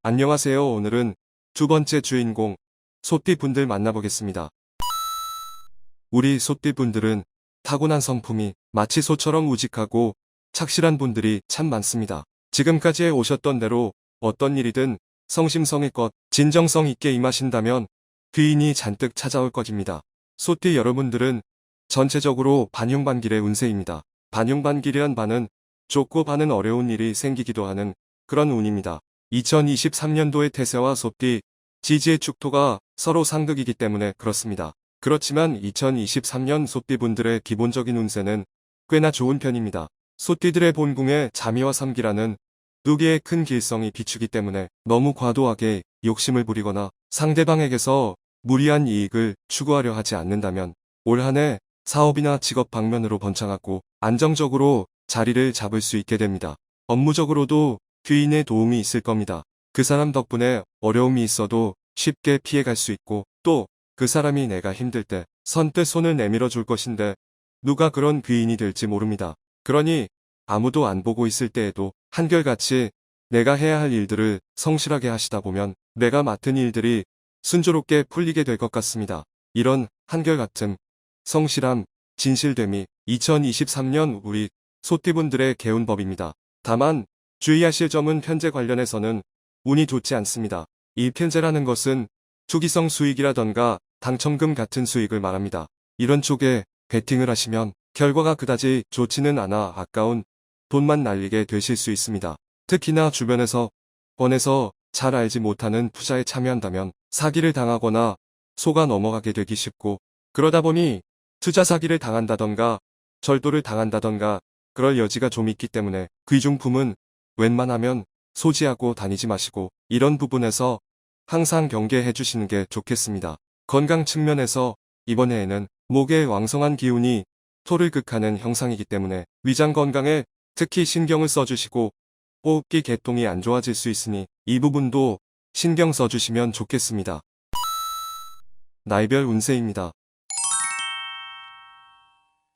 안녕하세요. 오늘은 두 번째 주인공 소띠분들 만나보겠습니다. 우리 소띠분들은 타고난 성품이 마치 소처럼 우직하고 착실한 분들이 참 많습니다. 지금까지 오셨던 대로 어떤 일이든 성심성의껏 진정성 있게 임하신다면 귀인이 잔뜩 찾아올 것입니다. 소띠 여러분들은 전체적으로 반용반길의 운세입니다. 반용반길이란 반은 좁고 반은 어려운 일이 생기기도 하는 그런 운입니다. 2023년도의 태세와 소띠, 지지의 축토가 서로 상극이기 때문에 그렇습니다. 그렇지만 2023년 소띠분들의 기본적인 운세는 꽤나 좋은 편입니다. 소띠들의 본궁에 자미와 삼기라는 두 개의 큰 길성이 비추기 때문에 너무 과도하게 욕심을 부리거나 상대방에게서 무리한 이익을 추구하려 하지 않는다면 올 한 해 사업이나 직업 방면으로 번창하고 안정적으로 자리를 잡을 수 있게 됩니다. 업무적으로도 귀인의 도움이 있을 겁니다. 그 사람 덕분에 어려움이 있어도 쉽게 피해갈 수 있고 또 그 사람이 내가 힘들 때 선뜻 손을 내밀어 줄 것인데 누가 그런 귀인이 될지 모릅니다. 그러니 아무도 안 보고 있을 때에도 한결같이 내가 해야 할 일들을 성실하게 하시다 보면 내가 맡은 일들이 순조롭게 풀리게 될 것 같습니다. 이런 한결같음, 성실함, 진실됨이 2023년 우리 소띠분들의 개운법입니다. 다만 주의하실 점은 편제 관련해서는 운이 좋지 않습니다. 이 편제라는 것은 투기성 수익이라던가 당첨금 같은 수익을 말합니다. 이런 쪽에 베팅을 하시면 결과가 그다지 좋지는 않아 아까운 돈만 날리게 되실 수 있습니다. 특히나 주변에서 권해서 잘 알지 못하는 투자에 참여한다면 사기를 당하거나 속아 넘어가게 되기 쉽고 그러다 보니 투자 사기를 당한다던가 절도를 당한다던가 그럴 여지가 좀 있기 때문에 귀중품은 웬만하면 소지하고 다니지 마시고 이런 부분에서 항상 경계해 주시는 게 좋겠습니다. 건강 측면에서 이번 해에는 목의 왕성한 기운이 토를 극하는 형상이기 때문에 위장 건강에 특히 신경을 써주시고 호흡기 개통이 안 좋아질 수 있으니 이 부분도 신경 써주시면 좋겠습니다. 나이별 운세입니다.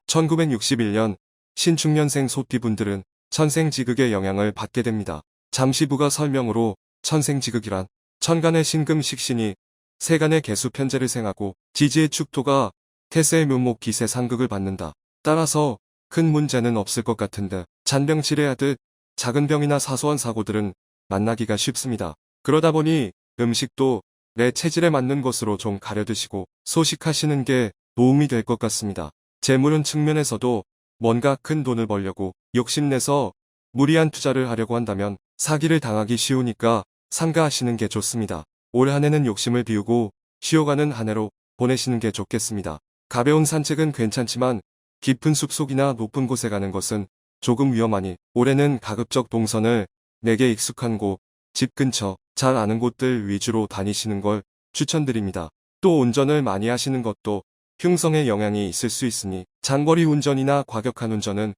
1961년 신축년생 소띠분들은 천생지극의 영향을 받게 됩니다. 잠시 부가 설명으로 천생지극이란 천간의 신금식신이 세간의 개수 편제를 생하고 지지의 축토가 태세의 묘목 기세 상극을 받는다. 따라서 큰 문제는 없을 것 같은데 잔병치레하듯 작은 병이나 사소한 사고들은 만나기가 쉽습니다. 그러다 보니 음식도 내 체질에 맞는 것으로 좀 가려드시고 소식하시는 게 도움이 될 것 같습니다. 재물운 측면에서도 뭔가 큰 돈을 벌려고 욕심내서 무리한 투자를 하려고 한다면 사기를 당하기 쉬우니까 삼가하시는 게 좋습니다. 올 한 해는 욕심을 비우고 쉬어가는 한 해로 보내시는 게 좋겠습니다. 가벼운 산책은 괜찮지만 깊은 숲속이나 높은 곳에 가는 것은 조금 위험하니 올해는 가급적 동선을 내게 익숙한 곳, 집 근처, 잘 아는 곳들 위주로 다니시는 걸 추천드립니다. 또 운전을 많이 하시는 것도 흉성의 영향이 있을 수 있으니 장거리 운전이나 과격한 운전은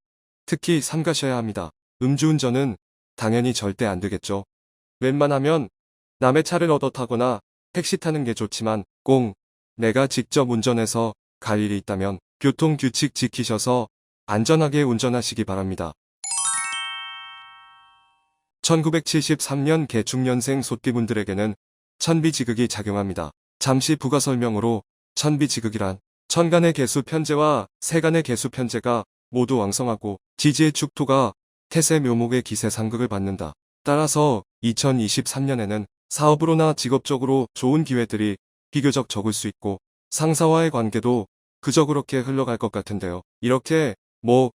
특히 삼가셔야 합니다. 음주운전은 당연히 절대 안 되겠죠. 웬만하면 남의 차를 얻어 타거나 택시 타는 게 좋지만 꼭 내가 직접 운전해서 갈 일이 있다면 교통규칙 지키셔서 안전하게 운전하시기 바랍니다. 1973년 개축년생 소띠분들에게는 천비지극이 작용합니다. 잠시 부가 설명으로 천비지극이란 천간의 개수 편제와 세간의 개수 편제가 모두 왕성하고 지지의 축토가 태세 묘목의 기세 상극을 받는다. 따라서 2023년에는 사업으로나 직업적으로 좋은 기회들이 비교적 적을 수 있고 상사와의 관계도 그저 그렇게 흘러갈 것 같은데요. 이렇게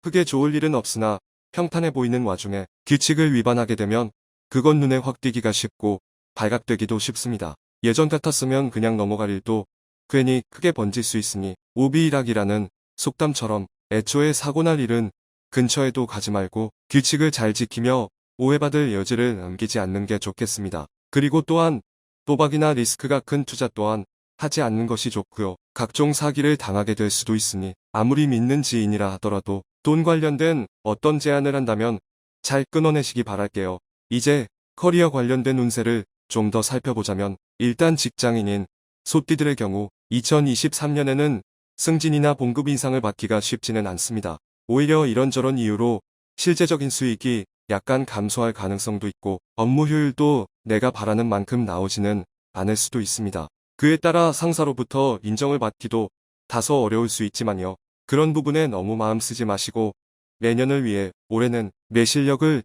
크게 좋을 일은 없으나 평탄해 보이는 와중에 규칙을 위반하게 되면 그건 눈에 확 띄기가 쉽고 발각되기도 쉽습니다. 예전 같았으면 그냥 넘어갈 일도 괜히 크게 번질 수 있으니 오비일학이라는 속담처럼 애초에 사고 날 일은 근처에도 가지 말고 규칙을 잘 지키며 오해받을 여지를 남기지 않는 게 좋겠습니다. 그리고 또한 도박이나 리스크가 큰 투자 또한 하지 않는 것이 좋고요. 각종 사기를 당하게 될 수도 있으니 아무리 믿는 지인이라 하더라도 돈 관련된 어떤 제안을 한다면 잘 끊어내시기 바랄게요. 이제 커리어 관련된 운세를 좀 더 살펴보자면 일단 직장인인 소띠들의 경우 2023년에는 승진이나 봉급 인상을 받기가 쉽지는 않습니다. 오히려 이런저런 이유로 실제적인 수익이 약간 감소할 가능성도 있고 업무 효율도 내가 바라는 만큼 나오지는 않을 수도 있습니다. 그에 따라 상사로부터 인정을 받기도 다소 어려울 수 있지만요. 그런 부분에 너무 마음 쓰지 마시고 내년을 위해 올해는 내 실력을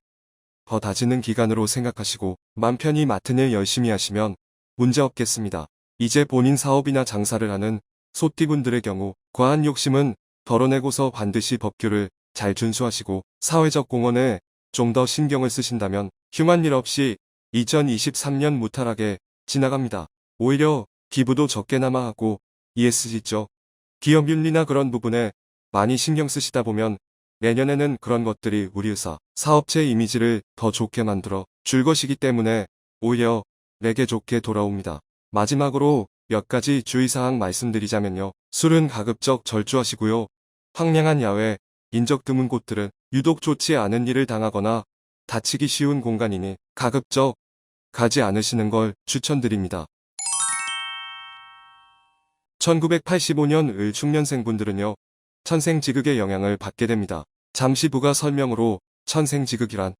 더 다지는 기간으로 생각하시고 맘 편히 맡은 일 열심히 하시면 문제 없겠습니다. 이제 본인 사업이나 장사를 하는 소띠분들의 경우 과한 욕심은 덜어내고서 반드시 법규를 잘 준수하시고 사회적 공헌에 좀 더 신경을 쓰신다면 흉한 일 없이 2023년 무탈하게 지나갑니다. 오히려 기부도 적게나마 하고 ESG 쪽 기업 윤리나 그런 부분에 많이 신경 쓰시다 보면 내년에는 그런 것들이 우리 회사, 사업체 이미지를 더 좋게 만들어 줄 것이기 때문에 오히려 내게 좋게 돌아옵니다. 마지막으로 몇 가지 주의사항 말씀드리자면요. 술은 가급적 절주하시고요. 황량한 야외, 인적 드문 곳들은 유독 좋지 않은 일을 당하거나 다치기 쉬운 공간이니 가급적 가지 않으시는 걸 추천드립니다. 1985년 을 중년생분들은요. 천생지극의 영향을 받게 됩니다. 잠시 부가 설명으로 천생지극이란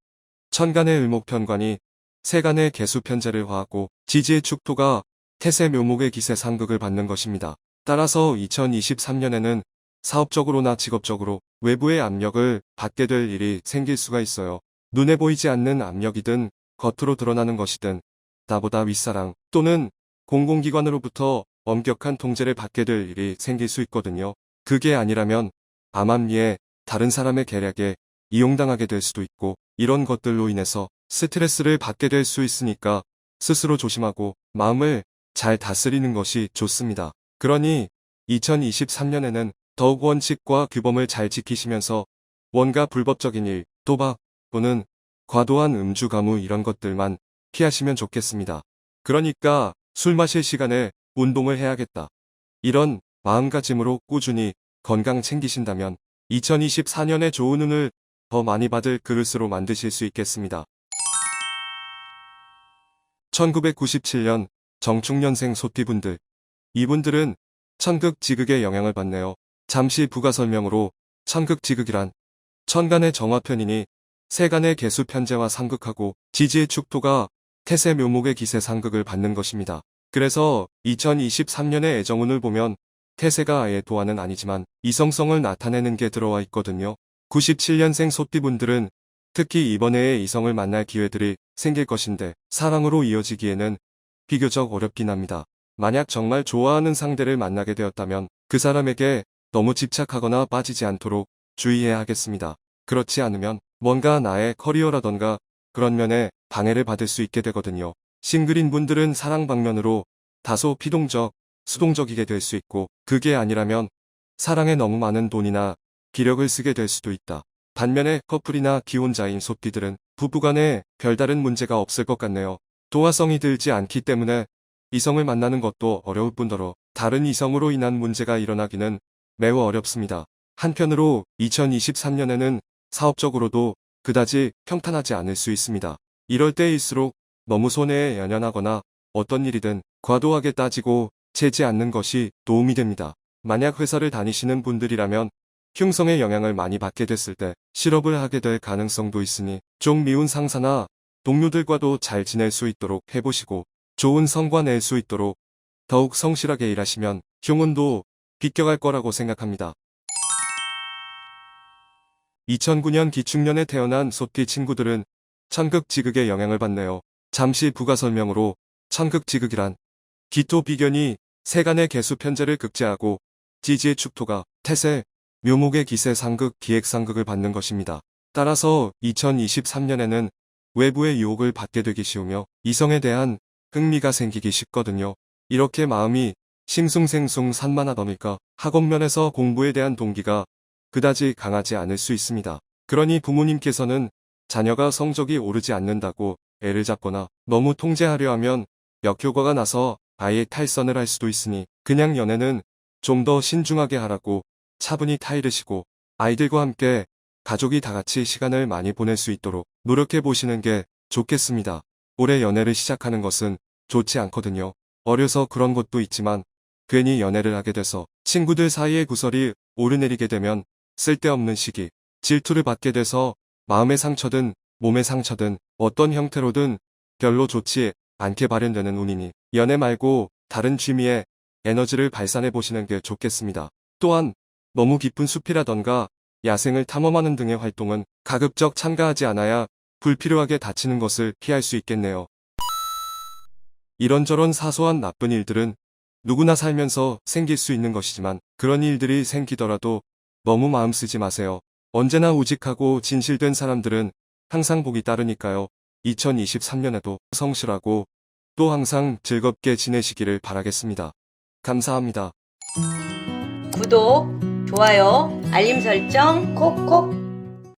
천간의 을목편관이 세간의 개수편제를 화하고 지지의 축토가 태세 묘목의 기세 상극을 받는 것입니다. 따라서 2023년에는 사업적으로나 직업적으로 외부의 압력을 받게 될 일이 생길 수가 있어요. 눈에 보이지 않는 압력이든 겉으로 드러나는 것이든 나보다 윗사랑 또는 공공기관으로부터 엄격한 통제를 받게 될 일이 생길 수 있거든요. 그게 아니라면 암암리에 다른 사람의 계략에 이용당하게 될 수도 있고 이런 것들로 인해서 스트레스를 받게 될 수 있으니까 스스로 조심하고 마음을 잘 다스리는 것이 좋습니다. 그러니 2023년에는 더욱 원칙과 규범을 잘 지키시면서 뭔가 불법적인 일, 도박 또는 과도한 음주 가무 이런 것들만 피하시면 좋겠습니다. 그러니까 술 마실 시간에 운동을 해야겠다. 이런 마음가짐으로 꾸준히 건강 챙기신다면 2024년에 좋은 운을 더 많이 받을 그릇으로 만드실 수 있겠습니다. 1997년 정축년생 소띠분들. 이분들은 천극지극의 영향을 받네요. 잠시 부가 설명으로 천극지극이란 천간의 정화편이니 세간의 개수편제와 상극하고 지지의 축토가 태세 묘목의 기세 상극을 받는 것입니다. 그래서 2023년의 애정운을 보면 태세가 아예 도화는 아니지만 이성성을 나타내는 게 들어와 있거든요. 97년생 소띠분들은 특히 이번 해에 이성을 만날 기회들이 생길 것인데 사랑으로 이어지기에는 비교적 어렵긴 합니다. 만약 정말 좋아하는 상대를 만나게 되었다면 그 사람에게 너무 집착하거나 빠지지 않도록 주의해야 하겠습니다. 그렇지 않으면 뭔가 나의 커리어라던가 그런 면에 방해를 받을 수 있게 되거든요. 싱글인 분들은 사랑 방면으로 다소 피동적, 수동적이게 될 수 있고 그게 아니라면 사랑에 너무 많은 돈이나 기력을 쓰게 될 수도 있다. 반면에 커플이나 기혼자인 소띠들은 부부간에 별다른 문제가 없을 것 같네요. 도화성이 들지 않기 때문에 이성을 만나는 것도 어려울 뿐더러 다른 이성으로 인한 문제가 일어나기는 매우 어렵습니다. 한편으로 2023년에는 사업적으로도 그다지 평탄하지 않을 수 있습니다. 이럴 때일수록 너무 손해에 연연하거나 어떤 일이든 과도하게 따지고 재지 않는 것이 도움이 됩니다. 만약 회사를 다니시는 분들이라면 흉성의 영향을 많이 받게 됐을 때 실업을 하게 될 가능성도 있으니 좀 미운 상사나 동료들과도 잘 지낼 수 있도록 해보시고 좋은 성과 낼 수 있도록 더욱 성실하게 일하시면 흉운도 비껴갈 거라고 생각합니다. 2009년 기축년에 태어난 소띠 친구들은 천극지극의 영향을 받네요. 잠시 부가 설명으로 천극지극이란 기토 비견이 세간의 개수 편제를 극제하고 지지의 축토가 태세, 묘목의 기세 상극 기획 상극을 받는 것입니다. 따라서 2023년에는 외부의 유혹을 받게 되기 쉬우며 이성에 대한 흥미가 생기기 쉽거든요. 이렇게 마음이 싱숭생숭 산만하다 보니까 학업면에서 공부에 대한 동기가 그다지 강하지 않을 수 있습니다. 그러니 부모님께서는 자녀가 성적이 오르지 않는다고 애를 잡거나 너무 통제하려 하면 역효과가 나서 아예 탈선을 할 수도 있으니 그냥 연애는 좀 더 신중하게 하라고 차분히 타이르시고 아이들과 함께 가족이 다 같이 시간을 많이 보낼 수 있도록 노력해 보시는 게 좋겠습니다. 올해 연애를 시작하는 것은 좋지 않거든요. 어려서 그런 것도 있지만 괜히 연애를 하게 돼서 친구들 사이에 구설이 오르내리게 되면 쓸데없는 시기, 질투를 받게 돼서 마음의 상처든 몸의 상처든 어떤 형태로든 별로 좋지 않게 발현되는 운이니 연애 말고 다른 취미에 에너지를 발산해 보시는 게 좋겠습니다. 또한 너무 깊은 숲이라던가 야생을 탐험하는 등의 활동은 가급적 참가하지 않아야 불필요하게 다치는 것을 피할 수 있겠네요. 이런저런 사소한 나쁜 일들은 누구나 살면서 생길 수 있는 것이지만 그런 일들이 생기더라도 너무 마음 쓰지 마세요. 언제나 우직하고 진실된 사람들은 항상 복이 따르니까요. 2023년에도 성실하고 또 항상 즐겁게 지내시기를 바라겠습니다. 감사합니다. 구독, 좋아요, 알림 설정 콕콕